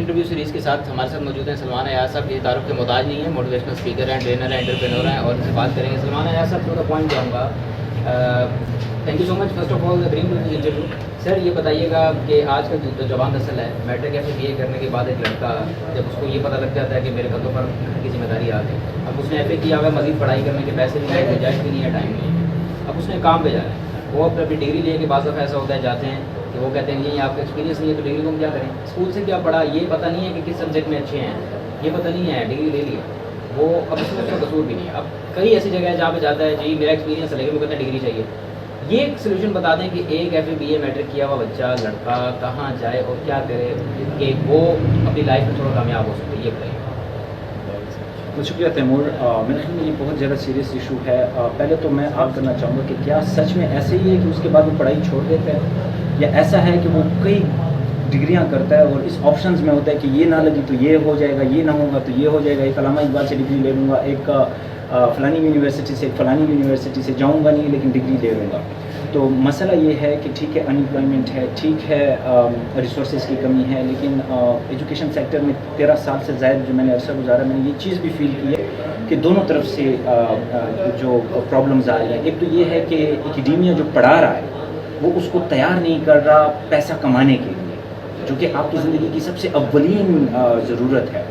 Interview series کے ساتھ ہمارے ساتھ موجود ہیں سلمان ایاز صاحب. یہ تعارف کے محتاج نہیں ہیں, موٹیویشنل اسپیکر ہیں, ٹرینر ہیں, انٹرپرینور ہیں, اور ان سے بات کریں گے. سلمان ایاز صاحب تھوڑا پوائنٹ جاؤں گا. Thank you so much first of all agreeing to this interview. Sir یہ بتائیے گا کہ آج کا جو جوان نسل ہے, میٹرک ایف اے کرنے کے بعد ایک لڑکا جب اس کو یہ پتہ لگ جاتا ہے کہ میرے قدموں پر گھر کی ذمہ داری آ گئی, اب اس نے ایف اے کیا ہوا, مزید پڑھائی کرنے کے پیسے نہیں ہے, گنجائش بھی نہیں ہے, ٹائم نہیں ہے, اب اس نے کام پہ جانا ہے. وہ اپنی ڈگری لے کے بعض دفعہ ایسا ہوتا ہے جاتے ہیں کہ وہ کہتے ہیں یہ آپ کا ایکسپیرینس نہیں ہے تو ڈگری کو ہم کیا کریں, اسکول سے کیا پڑھا یہ پتہ نہیں ہے کہ کس سبجیکٹ میں اچھے ہیں, یہ پتہ نہیں ہے, ڈگری لے لی وہ, اب اس میں اس کا قصور بھی نہیں ہے. اب کئی ایسی جگہ ہے جہاں پہ جاتا ہے جی میرا ایکسپیرینس ہے لیکن وہ کہتے ہیں ڈگری چاہیے. یہ ایک سلوشن بتا دیں کہ ایک F A B A matric کیا ہوا بچہ لڑکا کہاں جائے اور کیا کرے کہ وہ اپنی لائف میں تھوڑا کامیاب ہو سکے, یہ بتائیے. بہت شکریہ تیمور. میرے خیال میں یہ بہت زیادہ سیریس ایشو ہے. پہلے تو میں آپ کرنا چاہوں گا کہ کیا سچ میں ایسے ہی ہے کہ اس کے بعد وہ پڑھائی چھوڑ دیتا ہے, یا ایسا ہے کہ وہ کئی ڈگریاں کرتا ہے اور اس آپشنز میں ہوتا ہے کہ یہ نہ لگی تو یہ ہو جائے گا, یہ نہ ہوگا تو یہ ہو جائے گا, ایک علامہ اقبال سے ڈگری لے لوں گا, ایک فلانی یونیورسٹی سے, ایک فلانی یونیورسٹی سے جاؤں گا نہیں لیکن ڈگری لے لوں گا. تو مسئلہ یہ ہے کہ ٹھیک ہے انمپلائمنٹ ہے, ٹھیک ہے ریسورسز کی کمی ہے, لیکن ایجوکیشن سیکٹر میں 13 سال سے زائد جو میں نے عرصہ گزارا, میں نے یہ چیز بھی فیل کی ہے کہ دونوں طرف سے جو پرابلمز آ رہی ہیں. ایک تو یہ ہے کہ اکیڈیمیا جو پڑھا رہا ہے وہ اس کو تیار نہیں کر رہا پیسہ کمانے کے لیے, جو کہ آپ کی زندگی کی سب سے اولین ضرورت ہے.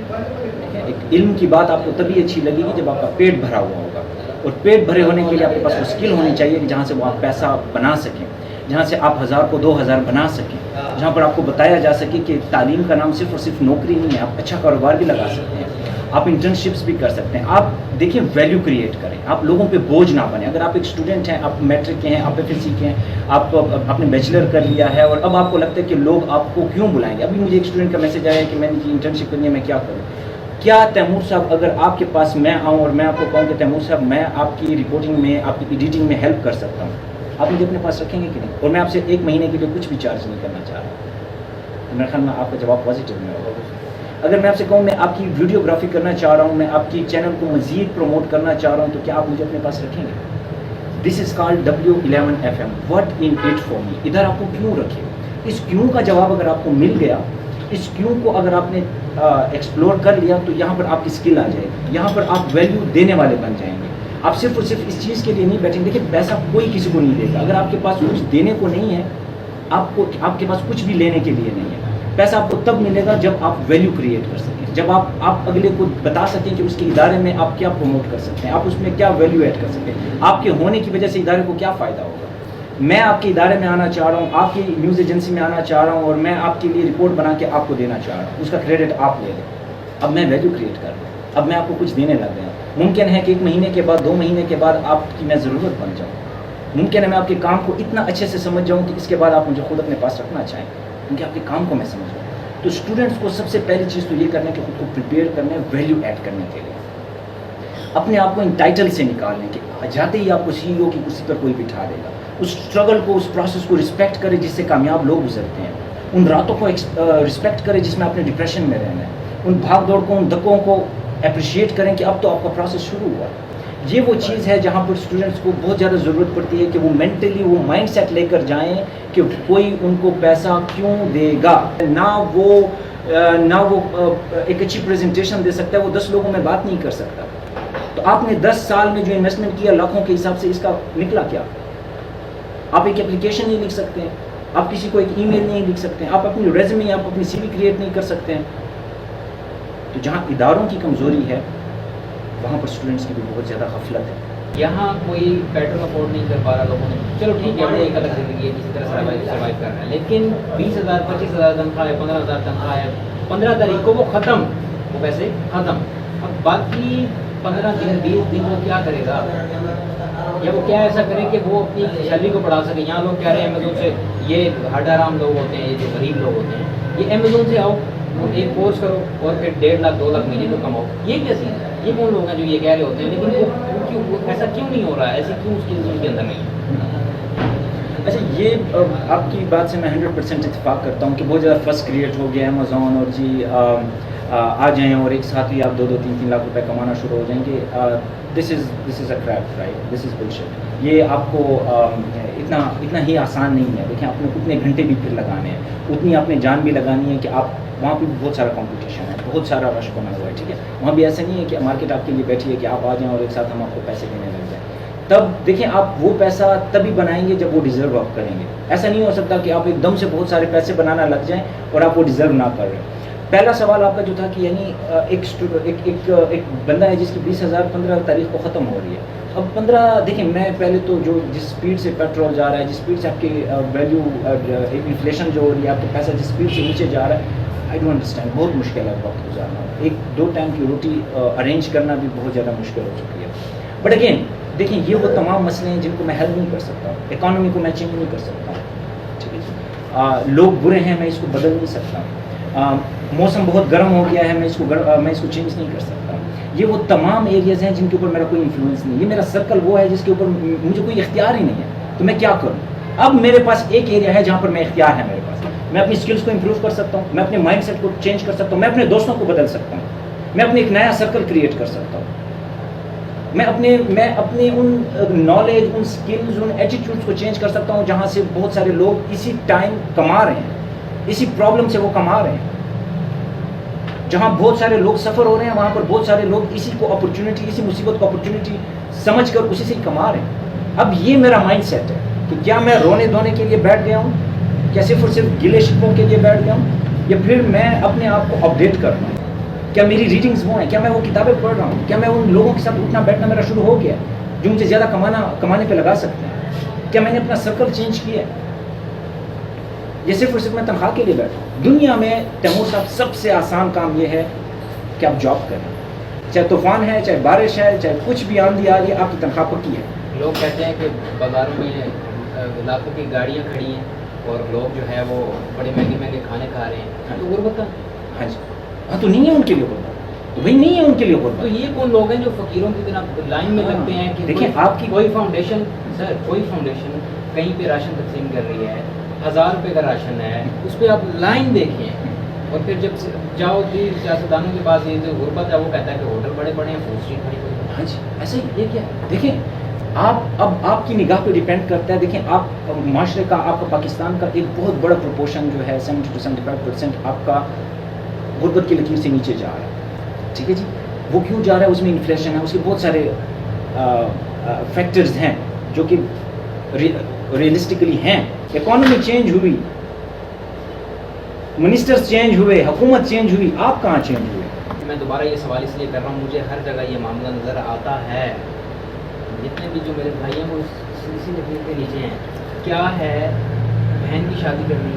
ایک علم کی بات آپ کو تبھی اچھی لگے گی جب آپ کا پیٹ بھرا ہوا ہوگا, اور پیٹ بھرے ہونے کے لیے آپ کے پاس وہ اسکل ہونی چاہیے کہ جہاں سے وہ آپ پیسہ بنا سکیں, جہاں سے آپ 1000 کو 2000 بنا سکیں, جہاں پر آپ کو بتایا جا سکے کہ تعلیم کا نام صرف اور صرف نوکری نہیں ہے, آپ اچھا کاروبار بھی لگا سکتے ہیں, آپ انٹرنشپس بھی کر سکتے ہیں. آپ دیکھیں ویلیو کریٹ کریں, آپ لوگوں پہ بوجھ نہ بنیں. اگر آپ ایک اسٹوڈنٹ ہیں, آپ میٹرک کے ہیں, آپ ایف ایس سی کے ہیں, آپ نے بیچلر کر لیا ہے اور اب آپ کو لگتا ہے کہ لوگ آپ کو کیوں بلائیں گے. ابھی مجھے ایک اسٹوڈنٹ کا میسج آیا ہے کہ میں نے انٹرنشپ کرنی ہے, میں کیا کروں. کیا تیمور صاحب اگر آپ کے پاس میں آؤں اور میں آپ کو کہوں کہ تیمور صاحب میں آپ کی رپورٹنگ میں, آپ کی ایڈیٹنگ میں ہیلپ کر سکتا ہوں, آپ مجھے اپنے پاس رکھیں گے کہ نہیں؟ اور میں آپ سے 1 مہینے کے لیے کچھ بھی چارج نہیں کرنا چاہ رہا, تو میرے خیال میں آپ کا جواب پازیٹیو میں ہوگا. اگر میں آپ سے کہوں میں آپ کی ویڈیوگرافی کرنا چاہ رہا ہوں, میں آپ کی چینل کو مزید پروموٹ کرنا چاہ رہا ہوں, تو کیا آپ مجھے اپنے پاس رکھیں گے؟ This is called W11FM, what in it for me. ادھر آپ کو کیوں رکھے, اس کیوں کا جواب اگر آپ کو مل گیا, اس کیوں کو اگر آپ نے ایکسپلور کر لیا, تو یہاں پر آپ کی اسکل آ جائے گی, یہاں پر آپ ویلیو دینے والے بن جائیں گے. آپ صرف اور صرف اس چیز کے لیے نہیں بیٹھیں. دیکھیں پیسہ کوئی کسی کو نہیں دے گا. اگر آپ کے پاس کچھ دینے کو نہیں ہے, آپ کے پاس کچھ بھی لینے کے لیے نہیں ہے. پیسہ آپ کو تب ملے گا جب آپ ویلیو کریٹ کر سکیں, جب آپ اگلے کو بتا سکیں کہ اس کے ادارے میں آپ کیا پروموٹ کر سکتے ہیں, آپ اس میں کیا ویلیو ایڈ کر سکتے ہیں, آپ کے ہونے کی وجہ سے ادارے کو کیا فائدہ ہوگا. میں آپ کے ادارے میں آنا چاہ رہا ہوں, آپ کی نیوز ایجنسی میں آنا چاہ رہا ہوں, اور میں آپ کے لیے رپورٹ بنا کے آپ کو دینا چاہ رہا ہوں, اس کا کریڈٹ آپ لے لیں. اب میں ویلیو کریٹ کر رہا ہوں, اب میں آپ کو کچھ دینے لگ گیا. ممکن ہے کہ 1 مہینے کے بعد 2 مہینے کے بعد آپ کی میں ضرورت بن جاؤں. ممکن ہے میں آپ کے کام کو اتنا اچھے سے سمجھ جاؤں کہ اس کے بعد آپ مجھے خود اپنے پاس رکھنا چاہیں, کیونکہ آپ کے کام کو میں سمجھ جاؤں. تو اسٹوڈنٹس کو سب سے پہلی چیز تو یہ کرنا ہے کہ خود کو پریپیئر کرنا ہے ویلیو ایڈ کرنے کے لیے. اپنے آپ کو ان ٹائٹل سے نکالنے کے جاتے ہی آپ کو سی ای او کی کرسی پر کوئی بٹھا دے گا. اس اسٹرگل کو, اس پروسیس کو رسپیکٹ کرے جس سے کامیاب لوگ گزرتے ہیں. ان راتوں کو رسپیکٹ کرے جس میں آپ نے ڈپریشن میں رہنا ہے. ان بھاگ دوڑ کو, ان دھکوں کو اپریشیٹ کریں کہ اب تو آپ کا پروسیس شروع ہوا. یہ وہ چیز ہے جہاں پر اسٹوڈنٹس کو بہت زیادہ ضرورت پڑتی ہے کہ وہ مینٹلی وہ مائنڈ سیٹ لے کر جائیں کہ کوئی ان کو پیسہ کیوں دے گا. نہ وہ ایک اچھی پریزنٹیشن دے سکتا ہے, وہ 10 لوگوں میں بات نہیں کر سکتا. تو آپ نے 10 سال میں جو انویسٹمنٹ کیا لاکھوں کے حساب سے, اس کا نکلا کیا؟ آپ ایک اپلیکیشن نہیں لکھ سکتے ہیں, آپ کسی کو ایک ای میل نہیں لکھ سکتے ہیں, آپ اپنی ریزیومے, آپ اپنی سی وی کریٹ نہیں کر سکتے ہیں. تو جہاں اداروں کی کمزوری ہے وہاں پر اسٹوڈنٹس کی بھی بہت زیادہ غفلت ہے. یہاں کوئی پیٹرن افورڈ نہیں کر پا رہا لوگوں نے. چلو ٹھیک ہے, ایک الگ زندگی ہے, کسی طرح سروائیو کر رہے ہیں, لیکن 20,000 25,000 تنخواہ ہے, 15,000 تنخواہ ہے, 15 تاریخ کو وہ ختم, وہ پیسے ختم. اب باقی 15 دن 20 دن وہ کیا کرے گا, یا وہ کیا ایسا کرے کہ وہ اپنی سیلری کو بڑھا سکے. یہاں لوگ کہہ رہے ہیں امیزون سے, یہ ہڈ آرام لوگ ہوتے ہیں, یہ جو غریب لوگ ہوتے ہیں, یہ امیزون سے آؤ, ایک کورس کرو اور پھر 1.5 لاکھ 2 لاکھ مہینے کو کماؤ. یہ کیا چیز ہے؟ یہ کون لوگ ہیں جو یہ کہہ رہے ہوتے ہیں, لیکن وہ ایسا کیوں نہیں ہو رہا ہے, ایسی کیوں اس کی ان کے اندر نہیں ہے؟ اچھا, یہ آپ کی بات سے میں 100% اتفاق کرتا ہوں کہ بہت زیادہ فرسٹ کریٹ ہو گیا امیزون, اور جی آ جائیں اور ایک ساتھ ہی آپ 2-3 لاکھ روپے کمانا شروع ہو جائیں گے. This is a trap, right, this is bullshit. یہ آپ کو اتنا ہی آسان نہیں ہے. دیکھیں آپ نے اتنے گھنٹے بھی پھر لگانے ہیں, اتنی آپ نے جان بھی لگانی ہے کہ آپ وہاں پہ بہت سارا کمپٹیشن ہے, بہت سارا رش بنا ہوا ہے, ٹھیک ہے. وہاں بھی ایسا نہیں ہے کہ مارکیٹ آپ کے لیے بیٹھی ہے کہ آپ آ جائیں اور ایک ساتھ ہم آپ کو پیسے دینے لگ جائیں. تب دیکھیں آپ وہ پیسہ تبھی بنائیں گے جب وہ ڈیزرو آپ کریں گے. ایسا نہیں ہو سکتا کہ آپ ایک دم سے بہت سارے پیسے بنانا لگ جائیں اور آپ وہ ڈیزرو نہ کر رہے ہیں. پہلا سوال آپ کا جو تھا کہ یعنی ایک بندہ ہے جس کی 20,000 15 تاریخ کو ختم ہو رہی ہے. اب 15 دیکھیں, میں پہلے تو جو جس سپیڈ سے پیٹرول جا رہا ہے, جس سپیڈ سے آپ کی ویلیو انفلیشن جو ہو رہی ہے, آپ کے پیسہ جس سپیڈ سے نیچے جا رہا ہے, آئی ڈونٹ انڈرسٹینڈ. بہت مشکل ہے وقت گزارنا. 1-2 ٹائم کی روٹی ارینج کرنا بھی بہت زیادہ مشکل ہو چکی ہے. بٹ اگین دیکھیں, یہ وہ تمام مسئلے ہیں جن کو میں حل نہیں کر سکتا. اکانومی کو میں چینج نہیں کر سکتا, ٹھیک ہے. لوگ برے ہیں, میں اس کو بدل نہیں سکتا. موسم بہت گرم ہو گیا ہے, میں اس کو چینج نہیں کر سکتا. یہ وہ تمام ایریاز ہیں جن کے اوپر میرا کوئی انفلوئنس نہیں. یہ میرا سرکل وہ ہے جس کے اوپر مجھے کوئی اختیار ہی نہیں ہے. تو میں کیا کروں؟ اب میرے پاس ایک ایریا ہے جہاں پر میں اختیار ہے میرے پاس. میں اپنی اسکلس کو امپروو کر سکتا ہوں, میں اپنے مائنڈ سیٹ کو چینج کر سکتا ہوں, میں اپنے دوستوں کو بدل سکتا ہوں, میں اپنے ایک نیا سرکل کریٹ کر سکتا ہوں. میں اپنے in knowledge, in skills, in attitudes کو چینج کر سکتا ہوں جہاں سے بہت سارے لوگ اسی ٹائم کما رہے ہیں, اسی پرابلم سے وہ کما رہے ہیں. جہاں بہت سارے لوگ سفر ہو رہے ہیں, وہاں پر بہت سارے لوگ اسی کو اپرچونٹی, اسی مصیبت کو اپرچونٹی سمجھ کر اسی سے کما رہے ہیں. اب یہ میرا مائنڈ سیٹ ہے کہ کیا میں رونے دھونے کے لیے بیٹھ گیا ہوں, کیا صرف اور صرف گلے شکووں کے لیے بیٹھ گیا ہوں, یا پھر میں اپنے آپ کو اپڈیٹ کر رہا ہوں. کیا میری ریڈنگز وہ ہیں, کیا میں وہ کتابیں پڑھ رہا ہوں, کیا میں ان لوگوں کے ساتھ اٹھنا بیٹھنا میرا شروع ہو گیا جو مجھے زیادہ کمانے پہ لگا سکتے ہیں, کیا میں نے اپنا سرکل چینج کیا ہے, یہ صرف اور صرف میں تنخواہ کے لیے بیٹھا ہوں. دنیا میں تیمور صاحب سب سے آسان کام یہ ہے کہ آپ جاب کریں, چاہے طوفان ہے, چاہے بارش ہے, چاہے کچھ بھی آندھی آ رہی ہے, آپ کی تنخواہ پکی ہے. لوگ کہتے ہیں کہ بازاروں میں لاکھوں کی گاڑیاں کھڑی ہیں اور لوگ جو ہے وہ بڑے مہنگے کھانے کھا رہے ہیں, تو غربت کا. ہاں جی, ہاں, تو نہیں ہے ان کے لیے غربت, تو بھائی نہیں ہے ان کے لیے غربت. تو یہ کون لوگ ہیں جو فقیروں کی طرح لائن میں لگتے ہیں کہ دیکھیں آپ کی کوئی فاؤنڈیشن, سر کوئی فاؤنڈیشن کہیں پہ راشن تقسیم کر رہی ہے, 1000 روپے کا راشن ہے, اس پہ آپ لائن دیکھیں, اور پھر جب جاؤ سیاستدانوں کے پاس, یہ جو غربت ہے وہ کہتا ہے کہ ہوٹل بڑے بڑے ہیں, فوڈ اسٹریٹ بڑی بڑی. ہاں جی, ایسے ہی. یہ کیا ہے؟ دیکھیں اب آپ کی نگاہ پہ ڈیپینڈ کرتا ہے. دیکھیں آپ معاشرے کا, آپ کا پاکستان کا ایک بہت بڑا پروپورشن جو ہے 70 to 75% آپ کا غربت کی لکیر سے نیچے جا رہا ہے, ٹھیک ہے جی. وہ کیوں جا رہا ہے؟ اس میں انفلیشن ہے, اس کے بہت سارے فیکٹرز ہیں جو کہ ریئلسٹکلی ہیں. اکانومی چینج ہوئی, منسٹرز چینج ہوئے, حکومت چینج ہوئی, آپ کہاں چینج ہوئے؟ میں دوبارہ یہ سوال اس لیے کر رہا ہوں, مجھے ہر جگہ یہ معاملہ نظر آتا ہے, جتنے بھی جو میرے بھائی ہیں وہ اسی لکیر کے نیچے ہیں. کیا ہے, بہن کی شادی کرنی,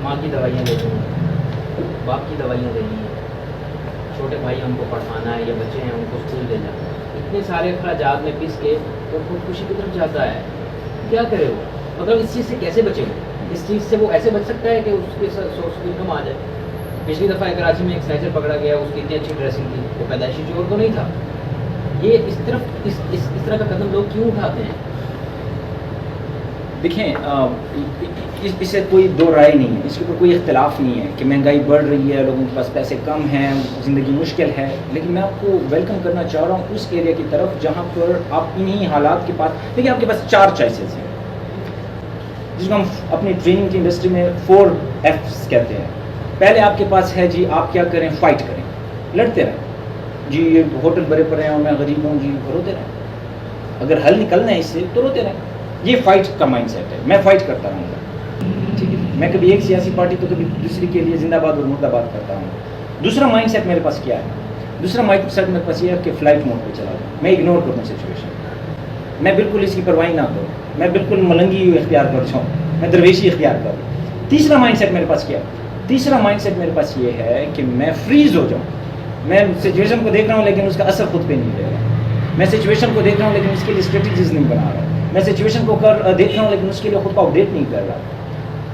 ماں کی دوائیاں لینی ہیں, باپ کی دوائیاں لینی ہیں, چھوٹے بھائی ہیں ان کو پڑھانا ہے, یا بچے ہیں ان کو اسکول دینا, اتنے سارے اخراجات میں پس کے وہ خودکشی کی طرف جاتا ہے. کیا کرے وہ, مطلب اس چیز سے کیسے بچے گا؟ اس چیز سے وہ ایسے بچ سکتا ہے کہ اس کے سورس کی انکم آ جائے. پچھلی دفعہ کراچی میں ایک سیچر پکڑا گیا, اس کی اتنی اچھی ڈریسنگ تھی, وہ پیدائشی چور تو نہیں تھا. یہ اس طرح کا قدم لوگ کیوں اٹھاتے ہیں؟ دیکھیں اس سے کوئی دو رائے نہیں ہے, اس کے اوپر کوئی اختلاف نہیں ہے کہ مہنگائی بڑھ رہی ہے, لوگوں کے پاس پیسے کم ہیں, زندگی مشکل ہے. لیکن میں آپ کو ویلکم کرنا چاہ رہا ہوں اس ایریا کی طرف جہاں پر آپ انہی حالات کے پاس, دیکھیں آپ کے پاس 4 چوائسیز ہیں جس کو ہم اپنی ٹریننگ کی انڈسٹری میں 4 F's کہتے ہیں. پہلے آپ کے پاس ہے جی, آپ کیا کریں, فائٹ کریں, لڑتے رہیں جی, یہ ہوٹل بھرے پڑے ہیں اور میں غریب ہوں جی, روتے رہیں. اگر حل نکلنا ہے اس سے تو روتے رہیں. یہ فائٹ کا مائنڈ سیٹ ہے, میں فائٹ کرتا رہوں گا, ٹھیک ہے. میں کبھی ایک سیاسی پارٹی تو کبھی دوسری کے لیے زندہ باد اور مردہ باد کرتا ہوں. دوسرا مائنڈ سیٹ میرے پاس کیا ہے؟ دوسرا مائنڈ سیٹ میرے پاس یہ ہے کہ فلائٹ موڈ پہ چلا جاؤں, میں اگنور کروں سچویشن, میں بالکل اس کی پرواہ نہ کروں, میں بالکل ملنگی اختیار کر جاؤں, میں درویشی اختیار کروں. تیسرا مائنڈ سیٹ میرے پاس کیا ہے؟ تیسرا مائنڈ سیٹ میرے پاس یہ ہے کہ میں فریز ہو جاؤں. میں سچویشن کو دیکھ رہا ہوں لیکن اس کا اثر خود پہ نہیں لے رہا. میں سچویشن کو دیکھ رہا ہوں لیکن اس کے لیے اسٹریٹجیز نہیں بنا رہا. میں سچویشن کو دیکھ رہا ہوں لیکن اس کے لیے خود کو اپڈیٹ نہیں کر رہا.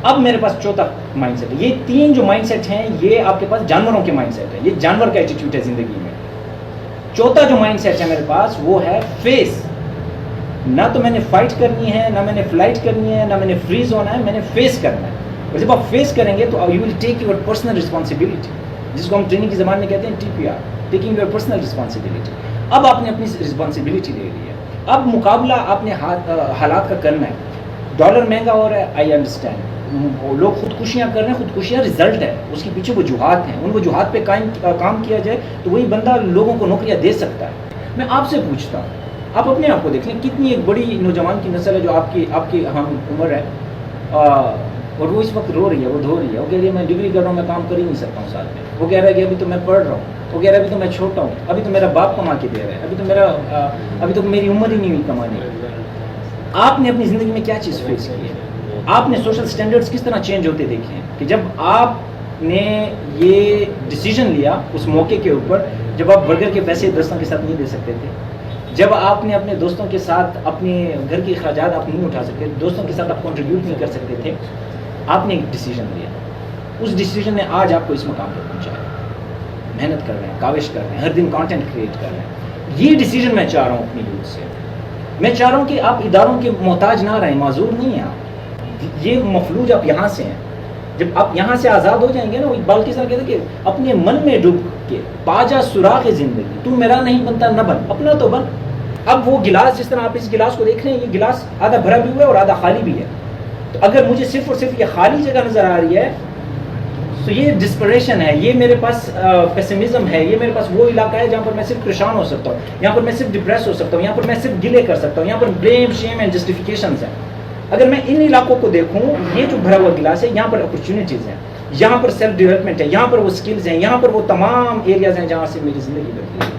اب میرے پاس چوتھا مائنڈ سیٹ ہے. یہ 3 جو مائنڈ سیٹ ہیں یہ آپ کے پاس جانوروں کے مائنڈ سیٹ ہے, یہ جانور کا ایٹیٹیوڈ ہے زندگی میں. چوتھا جو مائنڈ سیٹ ہے میرے پاس وہ ہے فیس. نہ تو میں نے فائٹ کرنی ہے, نہ میں نے فلائٹ کرنی ہے, نہ میں نے فریز ہونا ہے, میں نے فیس کرنا ہے. اور جب آپ فیس کریں گے تو you will take your personal responsibility, جس کو ہم ٹریننگ کی زبان میں کہتے ہیں TPR, taking your personal responsibility. اب آپ نے اپنی رسپانسبلٹی لے لی ہے, اب مقابلہ آپ نے حالات کا کرنا ہے. ڈالر مہنگا ہو رہا ہے, آئی انڈرسٹینڈ. لوگ خودکشیاں کر رہے ہیں, خودکشیاں رزلٹ ہے, اس کے پیچھے وجوہات ہیں, ان وجوہات پہ کام کیا جائے تو وہی بندہ لوگوں کو نوکریاں دے سکتا ہے. میں آپ سے پوچھتا ہوں, آپ اپنے آپ کو دیکھ لیں, کتنی ایک بڑی نوجوان کی نسل ہے جو آپ کی ہم عمر ہے, اور وہ اس وقت رو رہی ہے, وہ دھو رہی ہے, وہ کہہ رہی ہے میں ڈگری کر رہا ہوں, میں کام کر ہی نہیں سکتا ہوں ساتھ میں. وہ کہہ رہا ہے کہ ابھی تو میں پڑھ رہا ہوں, وہ کہہ رہا ہے ابھی تو میں چھوٹا ہوں, ابھی تو میرا باپ کما کے دے رہا ہے, ابھی تو میری عمر ہی نہیں ہوئی کمانے. آپ نے اپنی زندگی میں کیا چیز فیس کی ہے؟ آپ نے سوشل سٹینڈرڈز کس طرح چینج ہوتے دیکھے ہیں کہ جب آپ نے یہ ڈیسیجن لیا اس موقع کے اوپر, جب آپ برگر کے پیسے دوستوں کے ساتھ نہیں دے سکتے تھے, جب آپ نے اپنے دوستوں کے ساتھ اپنے گھر کے اخراجات آپ نہیں اٹھا سکتے, دوستوں کے ساتھ آپ کنٹریبیوٹ نہیں کر سکتے تھے, آپ نے ایک ڈیسیجن لیا, اس ڈیسیجن نے آج آپ کو اس مقام پر پہنچایا. محنت کر رہے ہیں, کاوش کر رہے ہیں, ہر دن کانٹینٹ کریٹ کر رہے ہیں. یہ ڈیسیجن میں چاہ رہا ہوں اپنی یوتھ سے. میں چاہ رہا ہوں کہ آپ اداروں کے محتاج نہ رہیں, معذور نہیں ہیں آپ, یہ مفلوج آپ یہاں سے ہیں. جب آپ یہاں سے آزاد ہو جائیں گے نا, وہ اقبال کے ساتھ کہتے ہیں کہ اپنے من میں ڈوب کے پا جا سراغ زندگی, تو میرا نہیں بنتا نہ بن, اپنا تو بن. اب وہ گلاس, جس طرح آپ اس گلاس کو دیکھ رہے ہیں, یہ گلاس آدھا بھرا بھی ہوا ہے اور آدھا خالی بھی ہے. تو اگر مجھے صرف اور صرف یہ خالی جگہ نظر آ رہی ہے تو یہ ڈسپریشن ہے, یہ میرے پاس پیسمزم ہے, یہ میرے پاس وہ علاقہ ہے جہاں پر میں صرف پریشان ہو سکتا ہوں, یہاں پر میں صرف ڈپریس ہو سکتا ہوں, یہاں پر میں صرف گلے کر سکتا ہوں, یہاں پر بلیم, شیم اینڈ جسٹیفیکیشنز ہیں. اگر میں ان علاقوں کو دیکھوں, یہ جو بھرا ہوا گلاس ہے, یہاں پر اپرچونیٹیز ہیں, یہاں پر سیلف ڈیولپمنٹ ہے, یہاں پر وہ اسکلز ہیں, یہاں پر وہ تمام ایریاز ہیں جہاں سے میری زندگی بڑھتی ہے.